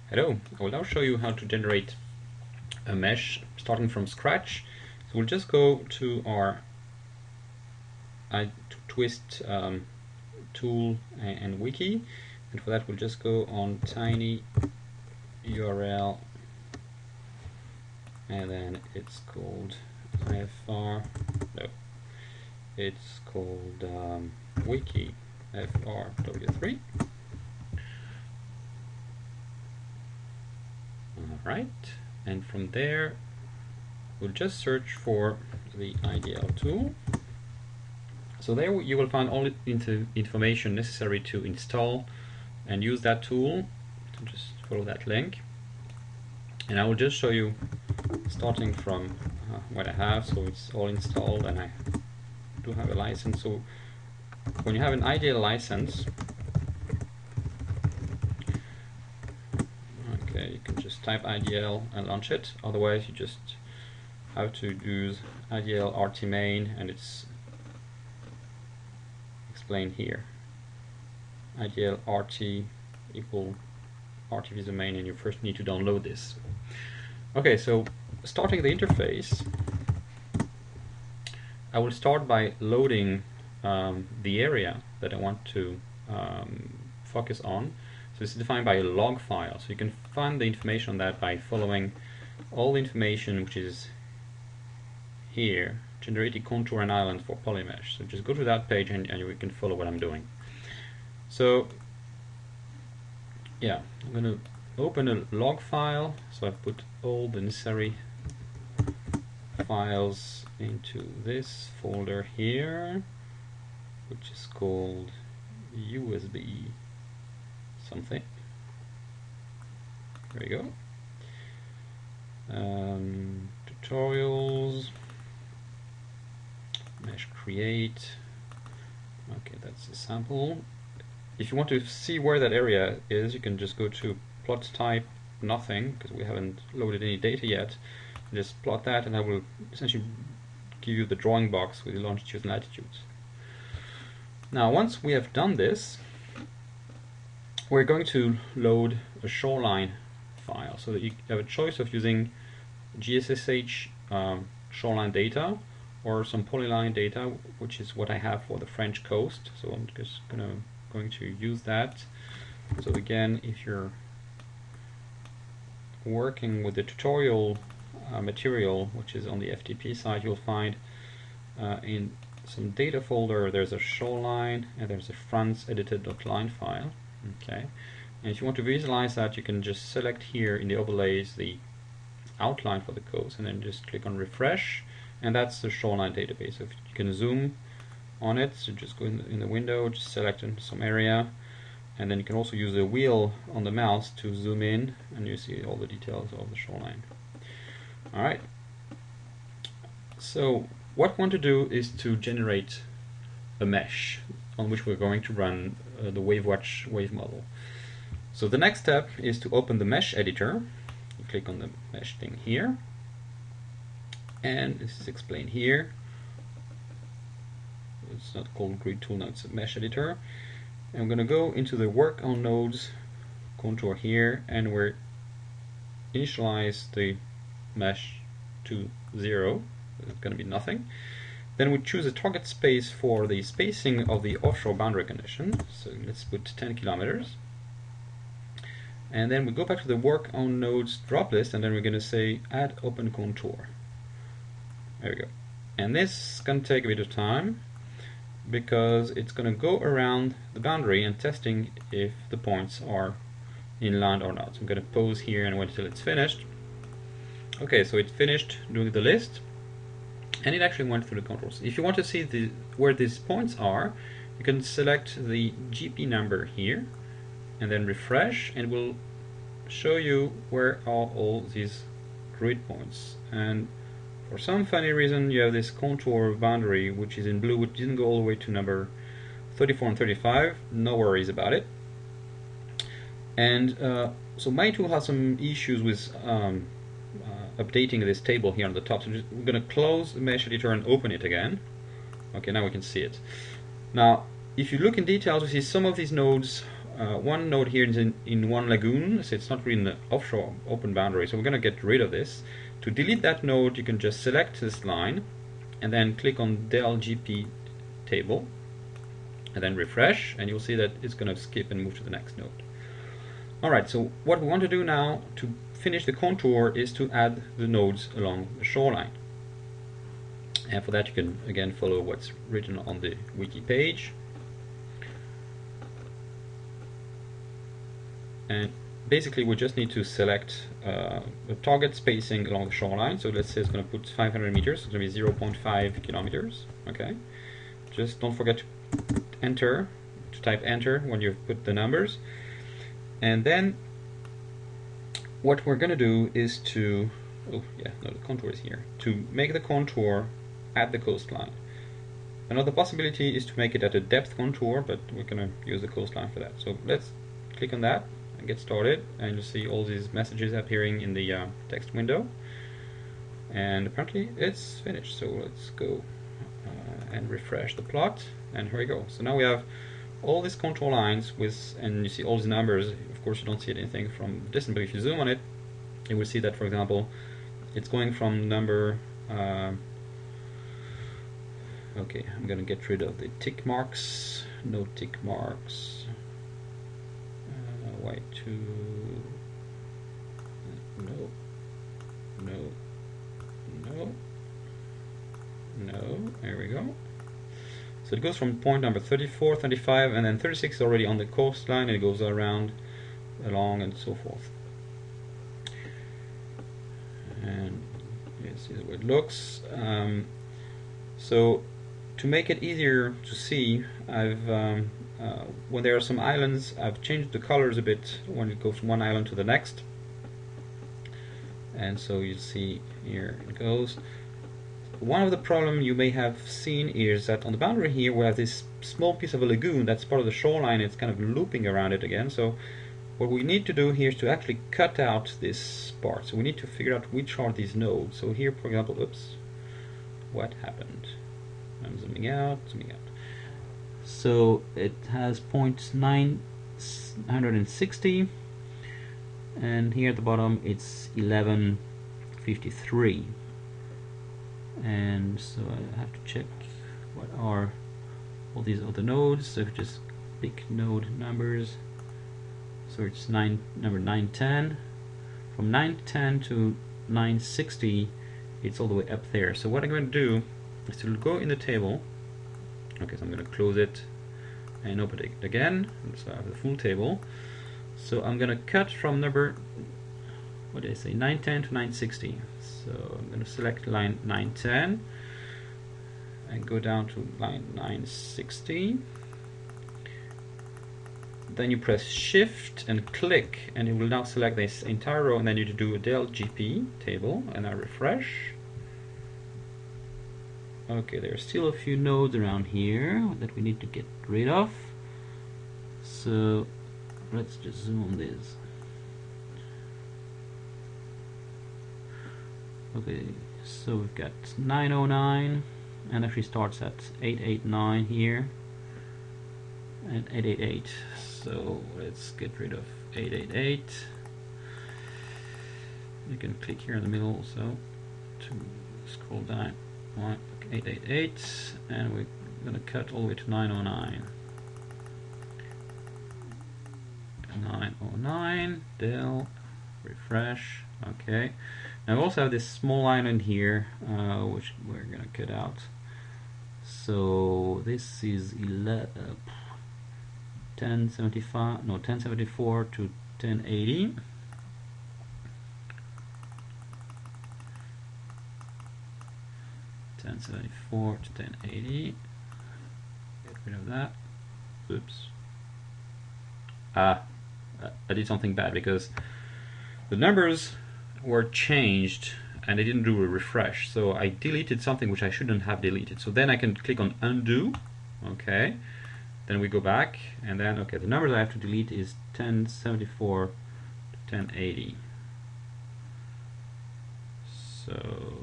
Hello, I will now show you how to generate a mesh starting from scratch. So we'll just go to our TWIST tool and wiki, and for that we'll just go on tiny URL, and then it's called it's called wiki FRW3. Alright, and from there we'll just search for the IDL tool. So there you will find all the information necessary to install and use that tool. So just follow that link, and I will just show you starting from what I have. So it's all installed, and I do have a license. So when you have an IDL license, you can just type IDL and launch it. Otherwise you just have to use IDL RT main, and it's explained here. IDL RT equal RT visu main, and you first need to download this. Okay, so starting the interface, I will start by loading the area that I want to focus on. So this is defined by a log file. So you can find the information on that by following all the information which is here, generating contour and island for Polymesh. So just go to that page and you can follow what I'm doing. So yeah, I'm going to open a log file. So I've put all the necessary files into this folder here, which is called USB something. There you go. Tutorials, mesh create. Okay, that's a sample. If you want to see where that area is, you can just go to plot type nothing, because we haven't loaded any data yet. Just plot that, and I will essentially give you the drawing box with the longitudes and latitudes. Now, once we have done this, we're going to load a shoreline file, so that you have a choice of using GSSH shoreline data or some polyline data, which is what I have for the French coast. So I'm just going to use that. So again, if you're working with the tutorial material, which is on the FTP side, you'll find in some data folder there's a shoreline and there's a France edited.line file. Okay, and if you want to visualize that, you can just select here in the overlays the outline for the coast, and then just click on refresh, and that's the shoreline database. So if you can zoom on it, so just go in the window, just select some area, and then you can also use the wheel on the mouse to zoom in, and you see all the details of the shoreline. Alright, so what we want to do is to generate a mesh on which we're going to run the WAVEWATCH wave model. So the next step is to open the mesh editor. You click on the mesh thing here, and this is explained here. It's not called grid tool now, it's a mesh editor. And I'm going to go into the work on nodes contour here, and we're initialize the mesh to 0. It's going to be nothing. Then we choose a target space for the spacing of the offshore boundary condition. So let's put 10 kilometers. And then we go back to the work on nodes drop list, and then we're going to say add open contour. There we go. And this is going to take a bit of time, because it's going to go around the boundary and testing if the points are inland or not. So I'm going to pause here and wait until it's finished. Okay, so it's finished doing the list, and it actually went through the controls. If you want to see where these points are, you can select the GP number here and then refresh, and it will show you where are all these grid points. And for some funny reason you have this contour boundary which is in blue, which didn't go all the way to number 34 and 35. No worries about it. And so my tool has some issues with updating this table here on the top. So we're going to close the mesh editor and open it again. Okay, now we can see it. Now if you look in details, you see some of these nodes one node here is in one lagoon, so it's not really in the offshore open boundary, so we're going to get rid of this. To delete that node, you can just select this line and then click on del GP table and then refresh, and you'll see that it's going to skip and move to the next node. Alright, so what we want to do now to finish the contour is to add the nodes along the shoreline. And for that you can again follow what's written on the wiki page. And basically we just need to select the target spacing along the shoreline. So let's say it's going to put 500 meters, it's going to be 0.5 kilometers. Okay, just don't forget to type enter when you've put the numbers. And then what we're going to do is to, the contour is here, to make the contour at the coastline. Another possibility is to make it at a depth contour, but we're going to use the coastline for that. So let's click on that and get started, and you'll see all these messages appearing in the text window. And apparently it's finished, so let's go and refresh the plot, and here we go. So now we have all these contour lines with, and you see all these numbers. Of course you don't see anything from distance, but if you zoom on it, you will see that, for example, it's going from number okay, I'm gonna get rid of the tick marks, no tick marks, Y2, no, there we go. So it goes from point number 34, 35, and then 36 is already on the coastline, and it goes around, along, and so forth. And you see the way it looks. So to make it easier to see, I've when there are some islands, I've changed the colors a bit when it goes from one island to the next. And so you see here it goes. One of the problems you may have seen is that on the boundary here we have this small piece of a lagoon that's part of the shoreline. It's kind of looping around it again. So what we need to do here is to actually cut out this part. So we need to figure out which are these nodes. So here, for example, oops, what happened? I'm zooming out, So it has point 960, and here at the bottom it's 1153. And so I have to check what are all these other nodes. So if you just pick node numbers, so it's number 910. From 910 to 960, it's all the way up there. So what I'm going to do is to go in the table. Okay, so I'm going to close it and open it again, so I have the full table. So I'm going to cut from number, what did I say, 910 to 960. So I'm going to select line 910 and go down to line 960. Then you press shift and click, and it will now select this entire row, and then you do a del GP table, and I refresh. Okay, there are still a few nodes around here that we need to get rid of. So let's just zoom on this. Okay, so we've got 909, and actually starts at 889 here, and 888. So let's get rid of 888. You can click here in the middle also to scroll down. 888, and we're going to cut all the way to 909. 909, del, refresh. Okay. Now we also have this small island here, which we're going to cut out. So this is 1074 to 1080. to 1080. Get rid of that. Oops. I did something bad because the numbers were changed and they didn't do a refresh. So I deleted something which I shouldn't have deleted. So then I can click on undo. Okay. Then we go back, and then okay, the numbers I have to delete is 1074 to 1080. So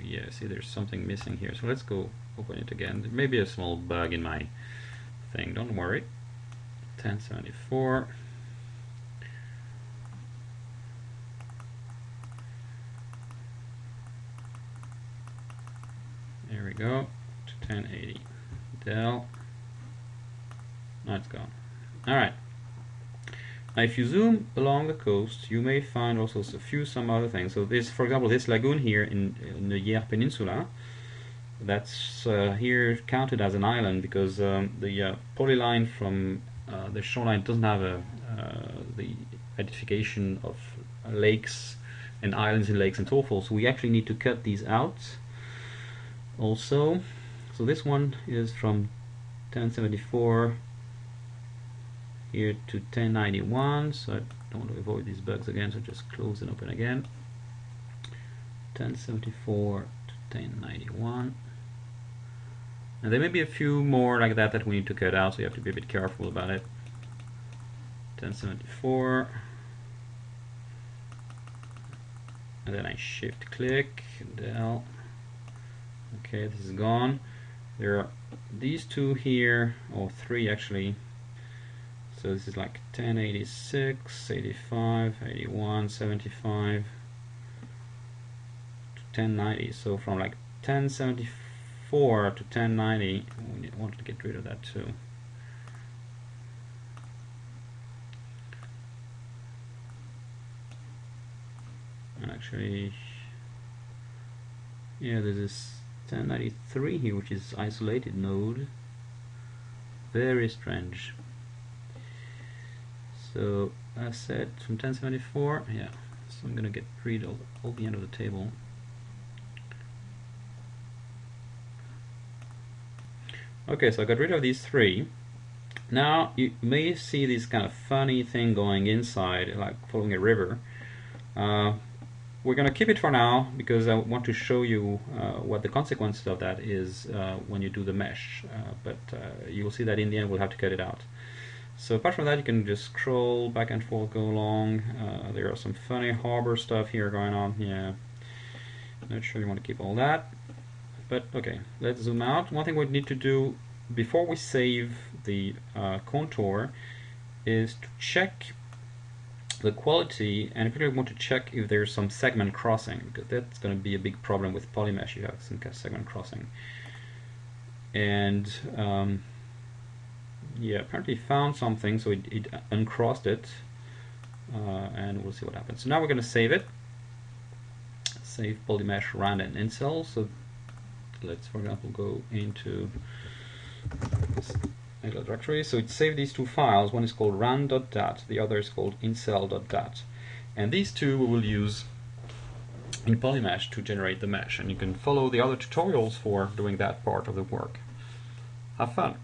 yeah, see, there's something missing here. So let's go open it again. There may be a small bug in my thing, don't worry. 1074. There we go, to 1080. Del. Now it's gone. Alright. Now if you zoom along the coast, you may find also some other things. So this, for example, this lagoon here in the Yer Peninsula, that's here counted as an island because the polyline from the shoreline doesn't have the identification of lakes and islands in lakes and so forth. So we actually need to cut these out also. So this one is from 1074 here to 1091, so I don't want to avoid these bugs again, so just close and open again. 1074 to 1091. And there may be a few more like that we need to cut out, so you have to be a bit careful about it. 1074. And then I shift click, del. Okay, this is gone. There are these two here, or three actually. So this is like 1086, 85, 81, 75 to 1090. So from like 1074 to 1090, we want to get rid of that too. And actually, yeah, there's this 1093 here, which is isolated node. Very strange. So I said from 1074, yeah. So I'm gonna get rid of all the end of the table. Okay, so I got rid of these three. Now you may see this kind of funny thing going inside, like following a river. We're gonna keep it for now because I want to show you what the consequences of that is when you do the mesh. But you'll see that in the end we'll have to cut it out. So apart from that, you can just scroll back and forth, go along. There are some funny harbor stuff here going on. Yeah, not sure you want to keep all that. But okay, let's zoom out. One thing we need to do before we save the contour is to check the quality, and particularly we want to check if there's some segment crossing, because that's going to be a big problem with Polymesh. You have some kind of segment crossing. And yeah, apparently found something, so it uncrossed it, and we'll see what happens. So now we're going to save it. Save Polymesh rand and incel. So let's, for example, go into this directory. So it saved these two files. One is called rand.dat, the other is called incel.dat. And these two we will use in Polymesh to generate the mesh. And you can follow the other tutorials for doing that part of the work. Have fun!